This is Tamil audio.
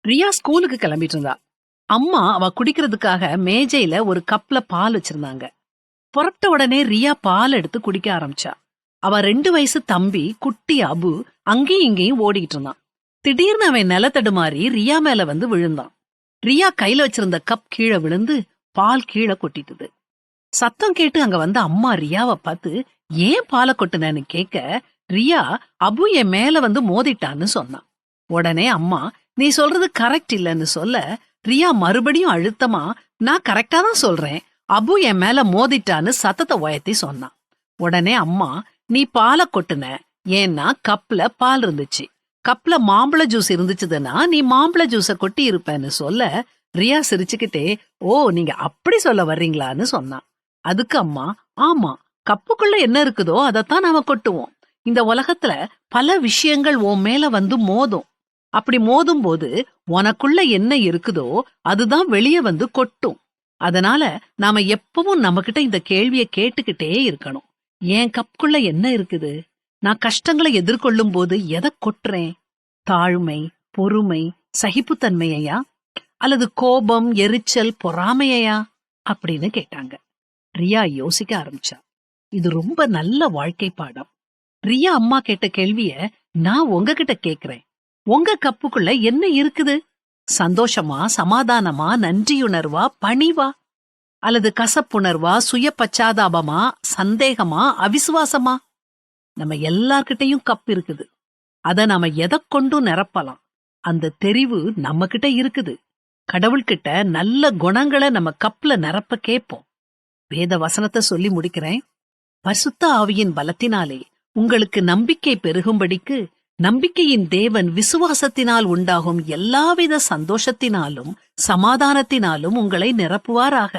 ரியா ஸ்கூலுக்கு கிளம்பிட்டு இருந்தா. அம்மா அவ குடிக்கிறதுக்காக மேஜையில ஒரு கப்ல பால் வச்சிருந்தாங்க. புறப்பட்ட உடனே ரியா பால் எடுத்து குடிக்க ஆரம்பிச்சா. அவ 2 வயசு தம்பி குட்டி அபு அங்கேயும் இங்கேயும் ஓடிக்கிட்டு இருந்தான். திடீர்னு அவன் நிலத்தடுமாறி ரியா மேல வந்து விழுந்தான். ரியா கையில வச்சிருந்த கப் கீழே விழுந்து பால் கீழே கொட்டிட்டுது. சத்தம் கேட்டு அங்க வந்த அம்மா ரியாவை பார்த்து ஏன் பாலை கொட்டுனன்னு கேட்க, ரியா அபு என் மேல வந்து மோதிட்டான்னு சொன்னான். உடனே அம்மா நீ சொல்றது கரெக்ட் இல்லன்னு சொல்ல, ரியா மறுபடியும் அழுத்தமா நான் கரெக்டா தான் சொல்றேன், அபு என் மேல மோதிட்டான்னு சத்தத்தை உயர்த்தி சொன்னான். உடனே அம்மா நீ பாலை கொட்டுன, ஏன்னா கப்ல பால் இருந்துச்சு, கப்ல மாம்பழ ஜூஸ் இருந்துச்சுதுன்னா நீ மாம்பழ ஜூஸ கொட்டி இருப்பேன்னு சொல்ல, ரியா சிரிச்சுக்கிட்டே ஓ நீங்க அப்படி சொல்ல வர்றீங்களான்னு சொன்னான். அதுக்கு அம்மா ஆமா, கப்புக்குள்ள என்ன இருக்குதோ அதத்தான் நாம கொட்டுவோம். இந்த உலகத்துல பல விஷயங்கள் உன் மேல வந்து மோதும். அப்படி மோதும் போது உனக்குள்ள என்ன இருக்குதோ அதுதான் வெளியே வந்து கொட்டும். அதனால நாம எப்பவும் நம்ம கிட்ட இந்த கேள்வியை கேட்டுக்கிட்டே இருக்கணும். என் கப்புக்குள்ள என்ன இருக்குது? நான் கஷ்டங்களை எதிர்கொள்ளும் போது எதை கொட்டுறேன்? தாழ்மை, பொறுமை, சகிப்புத்தன்மையா அல்லது கோபம், எரிச்சல், பொறாமையா அப்படின்னு கேட்டாங்க. ரியா யோசிக்க ஆரம்பிச்சா. இது ரொம்ப நல்ல வாழ்க்கை பாடம். ரியா அம்மா கேட்ட கேள்விய நான் உங்ககிட்ட கேக்குறேன். உங்க கப்புக்குள்ள என்ன இருக்குது? சந்தோஷமா, சமாதானமா, நன்றியுணர்வா, பணிவா, அல்லது கசப்புணர்வா, சுய பச்சாதாபமா, சந்தேகமா, அவிசுவாசமா? நம்ம எல்லார்கிட்டையும் கப் இருக்குது. அத நாம எதை கொண்டும் நிரப்பலாம். அந்த தெரிவு நம்ம கிட்ட இருக்குது. கடவுள்கிட்ட நல்ல குணங்களை நம்ம கப்ல நிரப்ப கேட்போம். வேத வசனத்தை சொல்லி முடிக்கிறேன். பரிசுத்த ஆவியின் பலத்தினாலே உங்களுக்கு நம்பிக்கை பெருகும்படிக்கு நம்பிக்கையின் தேவன் விசுவாசத்தினால் உண்டாகும் எல்லாவித சந்தோஷத்தினாலும் சமாதானத்தினாலும் உங்களை நிரப்புவாராக.